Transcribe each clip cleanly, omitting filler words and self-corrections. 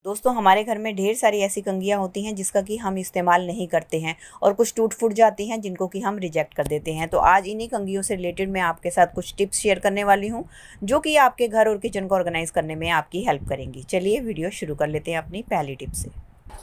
दोस्तों हमारे घर में ढेर सारी ऐसी कंघियाँ होती हैं जिसका कि हम इस्तेमाल नहीं करते हैं और कुछ टूट फूट जाती हैं जिनको कि हम रिजेक्ट कर देते हैं। तो आज इन्हीं कंघियों से रिलेटेड मैं आपके साथ कुछ टिप्स शेयर करने वाली हूँ जो कि आपके घर और किचन को ऑर्गेनाइज करने में आपकी हेल्प करेंगी। चलिए वीडियो शुरू कर लेते हैं अपनी पहली टिप से।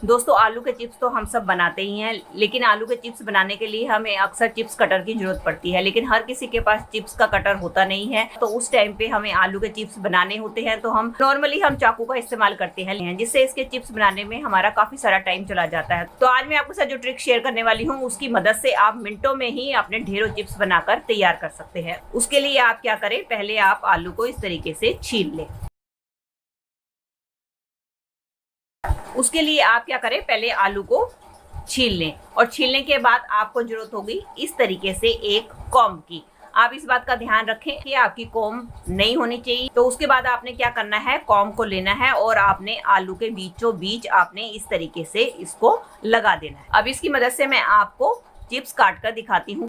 दोस्तों आलू के चिप्स तो हम सब बनाते ही हैं, लेकिन आलू के चिप्स बनाने के लिए हमें अक्सर चिप्स कटर की जरूरत पड़ती है, लेकिन हर किसी के पास चिप्स का कटर होता नहीं है। तो उस टाइम पे हमें आलू के चिप्स बनाने होते हैं तो हम नॉर्मली चाकू का इस्तेमाल करते हैं, जिससे इसके चिप्स बनाने में हमारा काफी सारा टाइम चला जाता है। तो आज मैं आपके साथ जो ट्रिक शेयर करने वाली हूँ उसकी मदद से आप मिनटों में ही अपने ढेरों चिप्स बनाकर तैयार कर सकते हैं। उसके लिए आप क्या करें, पहले आप आलू को इस तरीके से छील लें। उसके लिए आप क्या करें, पहले आलू को छील लें और छीलने के बाद आपको जरूरत होगी इस तरीके से एक कॉम्ब की। आप इस बात का ध्यान रखें कि आपकी कॉम्ब नहीं होनी चाहिए। तो उसके बाद आपने क्या करना है, कॉम्ब को लेना है और आपने आलू के बीचों बीच आपने इस तरीके से इसको लगा देना है। अब इसकी मदद से मैं आपको चिप्स काट कर दिखाती हूँ।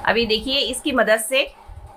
अभी देखिए इसकी मदद से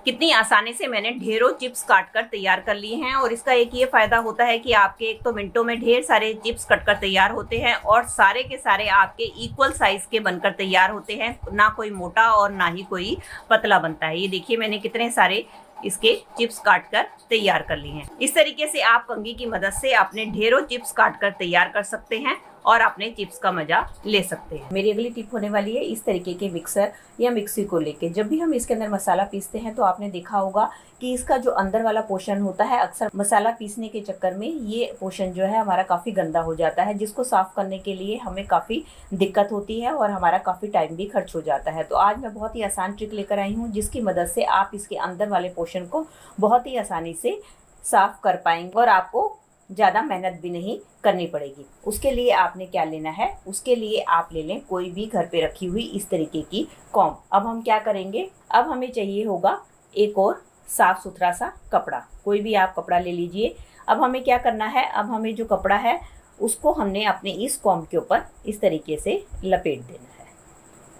कितनी आसानी से मैंने ढेरों चिप्स काट कर तैयार कर लिए हैं। और इसका एक ये फायदा होता है कि आपके एक तो मिनटों में ढेर सारे चिप्स कटकर तैयार होते हैं और सारे के सारे आपके इक्वल साइज के बनकर तैयार होते हैं, ना कोई मोटा और ना ही कोई पतला बनता है। ये देखिए मैंने कितने सारे इसके चिप्स काट कर तैयार कर लिए हैं। इस तरीके से आप कंघी की मदद से अपने ढेरों चिप्स काट कर तैयार कर सकते हैं और अपने चिप्स का मजा ले सकते हैं। मेरी अगली टिप होने वाली है इस तरीके के मिक्सर या मिक्सी को लेके। जब भी हम इसके अंदर मसाला पीसते हैं तो आपने देखा होगा कि इसका जो अंदर वाला पोर्शन होता है, अक्सर मसाला पीसने के चक्कर में ये पोर्शन जो है हमारा काफ़ी गंदा हो जाता है, जिसको साफ करने के लिए हमें काफ़ी दिक्कत होती है और हमारा काफ़ी टाइम भी खर्च हो जाता है। तो आज मैं बहुत ही आसान ट्रिक लेकर आई हूँ जिसकी मदद से आप इसके अंदर वाले पोर्शन को बहुत ही आसानी से साफ कर पाएंगे और आपको ज़्यादा मेहनत भी नहीं करनी पड़ेगी। उसके लिए आपने क्या लेना है, उसके लिए आप ले लें कोई भी घर पे रखी हुई इस तरीके की कॉम्ब। अब हम क्या करेंगे, अब हमें चाहिए होगा एक और साफ सुथरा सा कपड़ा। कोई भी आप कपड़ा ले लीजिए। अब हमें क्या करना है, अब हमें जो कपड़ा है उसको हमने अपने इस कॉम्ब के ऊपर इस तरीके से लपेट देना है।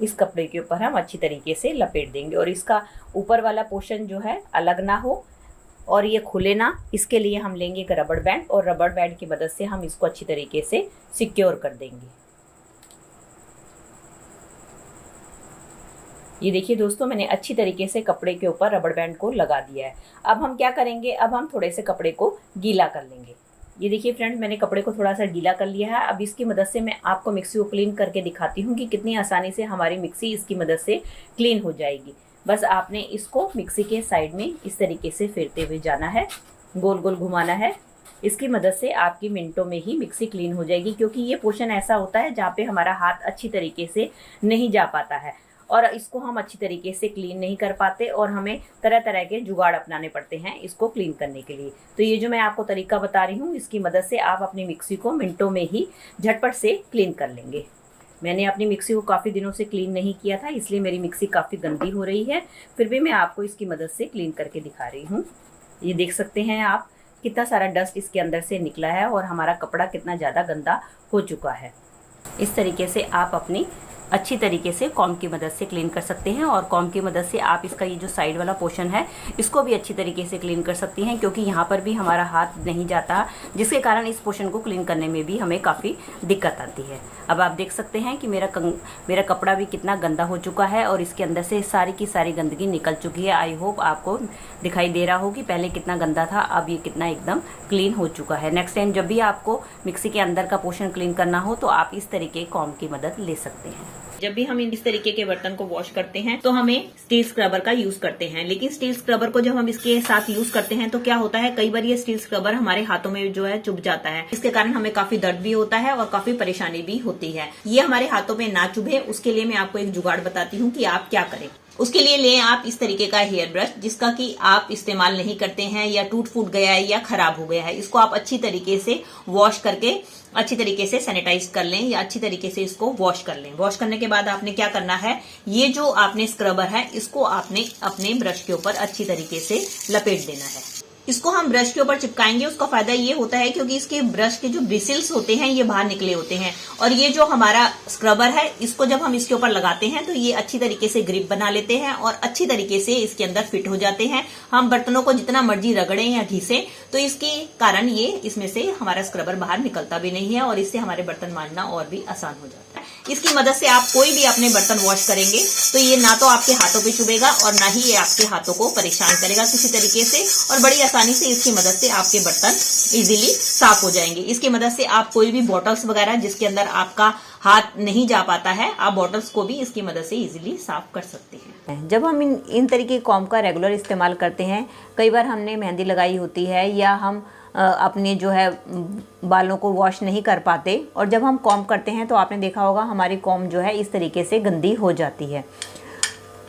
इस कपड़े के ऊपर हम अच्छी तरीके से लपेट देंगे और इसका ऊपर वाला पोर्शन जो है अलग ना हो और ये खुले ना, इसके लिए हम लेंगे एक रबड़ बैंड और रबड़ बैंड की मदद से हम इसको अच्छी तरीके से सिक्योर कर देंगे। ये देखिए दोस्तों मैंने अच्छी तरीके से कपड़े के ऊपर रबड़ बैंड को लगा दिया है। अब हम क्या करेंगे, अब हम थोड़े से कपड़े को गीला कर लेंगे। ये देखिए फ्रेंड मैंने कपड़े को थोड़ा सा गीला कर लिया है। अब इसकी मदद से मैं आपको मिक्सी को क्लीन करके दिखाती हूँ कि कितनी आसानी से हमारी मिक्सी इसकी मदद से क्लीन हो जाएगी। बस आपने इसको मिक्सी के साइड में इस तरीके से फेरते हुए जाना है, गोल गोल घुमाना है। इसकी मदद से आपकी मिनटों में ही मिक्सी क्लीन हो जाएगी, क्योंकि ये पोर्शन ऐसा होता है जहाँ पे हमारा हाथ अच्छी तरीके से नहीं जा पाता है और इसको हम अच्छी तरीके से क्लीन नहीं कर पाते और हमें तरह तरह के जुगाड़ अपनाने पड़ते हैं इसको क्लीन करने के लिए। तो ये जो मैं आपको तरीका बता रही हूँ इसकी मदद से आप अपनी मिक्सी को मिनटों में ही झटपट से क्लीन कर लेंगे। मैंने अपनी मिक्सी को काफ़ी दिनों से क्लीन नहीं किया था, इसलिए मेरी मिक्सी काफ़ी गंदी हो रही है, फिर भी मैं आपको इसकी मदद से क्लीन करके दिखा रही हूँ। ये देख सकते हैं आप कितना सारा डस्ट इसके अंदर से निकला है और हमारा कपड़ा कितना ज़्यादा गंदा हो चुका है। इस तरीके से आप अपनी अच्छी तरीके से कॉम्ब की मदद से क्लीन कर सकते हैं और कॉम्ब की मदद से आप इसका ये जो साइड वाला पोर्शन है इसको भी अच्छी तरीके से क्लीन कर सकती हैं, क्योंकि यहाँ पर भी हमारा हाथ नहीं जाता, जिसके कारण इस पोर्शन को क्लीन करने में भी हमें काफ़ी दिक्कत आती है। अब आप देख सकते हैं कि मेरा कपड़ा भी कितना गंदा हो चुका है और इसके अंदर से सारी की सारी गंदगी निकल चुकी है। आई होप आपको दिखाई दे रहा हो कि पहले कितना गंदा था, अब ये कितना एकदम क्लीन हो चुका है। नेक्स्ट टाइम जब भी आपको मिक्सी के अंदर का पोर्शन क्लीन करना हो तो आप इस तरीके कॉम्ब की मदद ले सकते हैं। जब भी हम इस तरीके के बर्तन को वॉश करते हैं तो हमें स्टील स्क्रबर का यूज करते हैं, लेकिन स्टील स्क्रबर को जब हम इसके साथ यूज करते हैं तो क्या होता है, कई बार ये स्टील स्क्रबर हमारे हाथों में जो है चुभ जाता है। इसके कारण हमें काफी दर्द भी होता है और काफी परेशानी भी होती है। ये हमारे हाथों में ना चुभे उसके लिए मैं आपको एक जुगाड़ बताती हूँ कि आप क्या करें। उसके लिए लें आप इस तरीके का हेयर ब्रश जिसका कि आप इस्तेमाल नहीं करते हैं या टूट फूट गया है या खराब हो गया है। इसको आप अच्छी तरीके से वॉश करके अच्छी तरीके से सैनिटाइज कर लें या अच्छी तरीके से इसको वॉश कर लें। वॉश करने के बाद आपने क्या करना है, ये जो आपने स्क्रबर है इसको आपने अपने ब्रश के ऊपर अच्छी तरीके से लपेट देना है। इसको हम ब्रश के ऊपर चिपकाएंगे। उसका फायदा ये होता है क्योंकि इसके ब्रश के जो ब्रिसल्स होते हैं ये बाहर निकले होते हैं, और ये जो हमारा स्क्रबर है इसको जब हम इसके ऊपर लगाते हैं तो ये अच्छी तरीके से ग्रिप बना लेते हैं और अच्छी तरीके से इसके अंदर फिट हो जाते हैं। हम बर्तनों को जितना मर्जी रगड़ें या घिसें तो इसके कारण ये इसमें से हमारा स्क्रबर बाहर निकलता भी नहीं है और इससे हमारे बर्तन मांजना और भी आसान हो जाता है। इसकी मदद से आप कोई भी अपने बर्तन वॉश करेंगे तो ये ना तो आपके हाथों पे चुभेगा और ना ही ये आपके हाथों को परेशान करेगा किसी तरीके से, और बड़ी आसानी से इसकी मदद से आपके बर्तन इजीली साफ हो जाएंगे। इसकी मदद से आप कोई भी बॉटल्स वगैरह जिसके अंदर आपका हाथ नहीं जा पाता है, आप बॉटल्स को भी इसकी मदद से इजीली साफ कर सकते हैं। जब हम इन तरीके कॉम्ब का रेगुलर इस्तेमाल करते हैं, कई बार हमने मेहंदी लगाई होती है या हम अपने जो है बालों को वॉश नहीं कर पाते, और जब हम कॉम्ब करते हैं तो आपने देखा होगा हमारी कॉम्ब जो है इस तरीके से गंदी हो जाती है।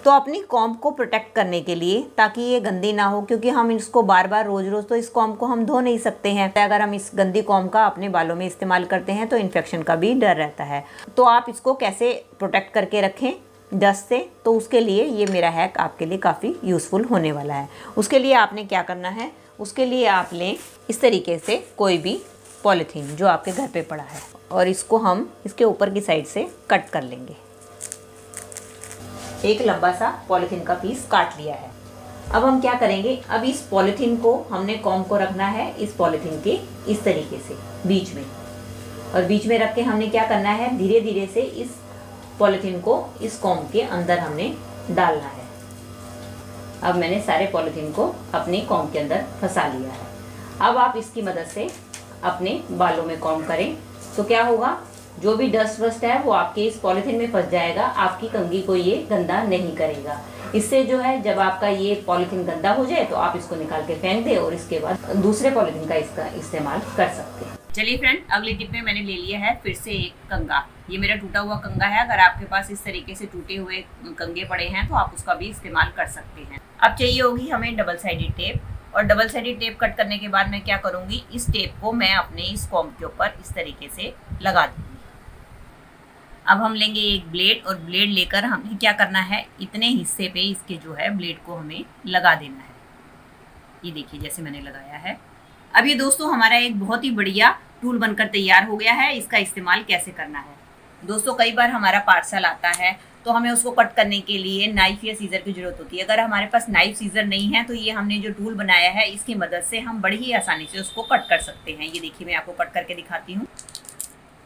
तो अपनी कॉम्ब को प्रोटेक्ट करने के लिए, ताकि ये गंदी ना हो, क्योंकि हम इसको बार बार रोज़ रोज़ तो इस कॉम्ब को हम धो नहीं सकते हैं, अगर हम इस गंदी कॉम्ब का अपने बालों में इस्तेमाल करते हैं तो इन्फेक्शन का भी डर रहता है। तो आप इसको कैसे प्रोटेक्ट करके रखें डस्ट से, तो उसके लिए ये मेरा हैक आपके लिए काफ़ी यूज़फुल होने वाला है। उसके लिए आपने क्या करना है, उसके लिए आप लें इस तरीके से कोई भी पॉलीथीन जो आपके घर पे पड़ा है, और इसको हम इसके ऊपर की साइड से कट कर लेंगे। एक लंबा सा पॉलीथीन का पीस काट लिया है। अब हम क्या करेंगे, अब इस पॉलीथीन को हमने कॉम्ब को रखना है इस पॉलीथीन के इस तरीके से बीच में, और बीच में रख के हमने क्या करना है, धीरे धीरे से इस पॉलीथीन को इस कॉम्ब के अंदर हमने डालना है। अब मैंने सारे पॉलीथीन को अपने कॉम्ब के अंदर फंसा लिया है। अब आप इसकी मदद से अपने बालों में कॉम्ब करें तो क्या होगा, जो भी डस्ट वस्ट है वो आपके इस पॉलीथीन में फंस जाएगा, आपकी कंघी को ये गंदा नहीं करेगा। इससे जो है जब आपका ये पॉलीथीन गंदा हो जाए तो आप इसको निकाल के फेंक दें और इसके बाद दूसरे पॉलीथीन का इसका इस्तेमाल कर सकते हैं। चलिए फ्रेंड, अगले टिप में मैंने ले लिया है फिर से एक कंघा। ये मेरा टूटा हुआ कंघा है। अगर आपके पास इस तरीके से टूटे हुए कंघे पड़े हैं तो आप उसका भी इस्तेमाल कर सकते हैं। अब चाहिए होगी हमें डबल साइडेड टेप, और डबल साइडेड टेप कट करने के बाद मैं क्या करूंगी, इस टेप को मैं अपने इस कॉम्ब के ऊपर इस तरीके से लगा दूंगी। अब हम लेंगे एक ब्लेड, और ब्लेड लेकर हमें क्या करना है, इतने हिस्से पे इसके जो है ब्लेड को हमें लगा देना है। ये देखिए जैसे मैंने लगाया है। अब ये दोस्तों हमारा एक बहुत ही बढ़िया टूल बनकर तैयार हो गया है। इसका इस्तेमाल कैसे करना है दोस्तों, कई बार हमारा पार्सल आता है तो हमें उसको कट करने के लिए नाइफ या सीजर की जरूरत होती है। अगर हमारे पास नाइफ सीजर नहीं है तो ये हमने जो टूल बनाया है इसकी मदद से हम बड़ी ही आसानी से उसको कट कर सकते हैं। ये देखिए मैं आपको कट करके दिखाती हूँ।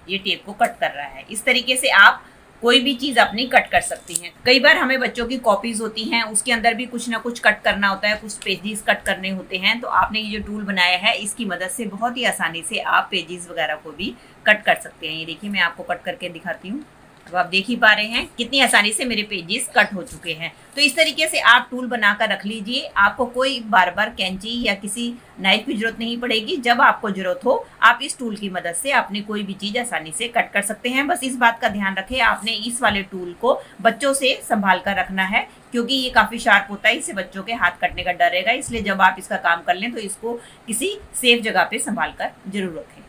ये टेप को कट कर रहा है। इस तरीके से आप कोई भी चीज अपनी कट कर सकती हैं। कई बार हमें बच्चों की कॉपीज होती हैं, उसके अंदर भी कुछ ना कुछ कट करना होता है, कुछ पेजेस कट करने होते हैं, तो आपने ये जो टूल बनाया है इसकी मदद से बहुत ही आसानी से आप पेजेस वगैरह को भी कट कर सकते हैं। ये देखिए मैं आपको कट करके दिखाती हूँ। अब आप देख ही पा रहे हैं कितनी आसानी से मेरे पेजेस कट हो चुके हैं। तो इस तरीके से आप टूल बनाकर रख लीजिए। आपको कोई बार बार कैंची या किसी नाइफ की जरूरत नहीं पड़ेगी। जब आपको जरूरत हो आप इस टूल की मदद से अपनी कोई भी चीज आसानी से कट कर सकते हैं। बस इस बात का ध्यान रखें, आपने इस वाले टूल को बच्चों से संभाल कर रखना है, क्योंकि ये काफी शार्प होता है, इससे बच्चों के हाथ कटने का डर रहेगा। इसलिए जब आप इसका काम कर लें तो इसको किसी सेफ जगह पे संभाल कर जरूर रखें।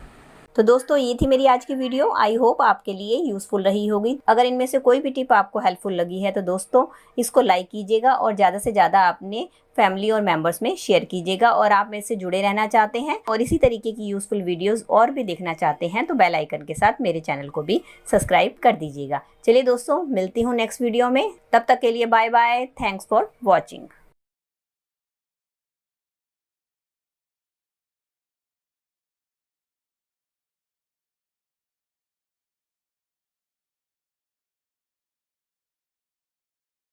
तो दोस्तों ये थी मेरी आज की वीडियो। आई होप आपके लिए यूजफुल रही होगी। अगर इनमें से कोई भी टिप आपको हेल्पफुल लगी है तो दोस्तों इसको लाइक कीजिएगा और ज़्यादा से ज़्यादा अपने फैमिली और मेंबर्स में शेयर कीजिएगा। और आप मेरे से जुड़े रहना चाहते हैं और इसी तरीके की यूजफुल वीडियोस और भी देखना चाहते हैं तो बेल आइकन के साथ मेरे चैनल को भी सब्सक्राइब कर दीजिएगा। चलिए दोस्तों मिलती हूँ नेक्स्ट वीडियो में, तब तक के लिए bye bye. Thanks for watching.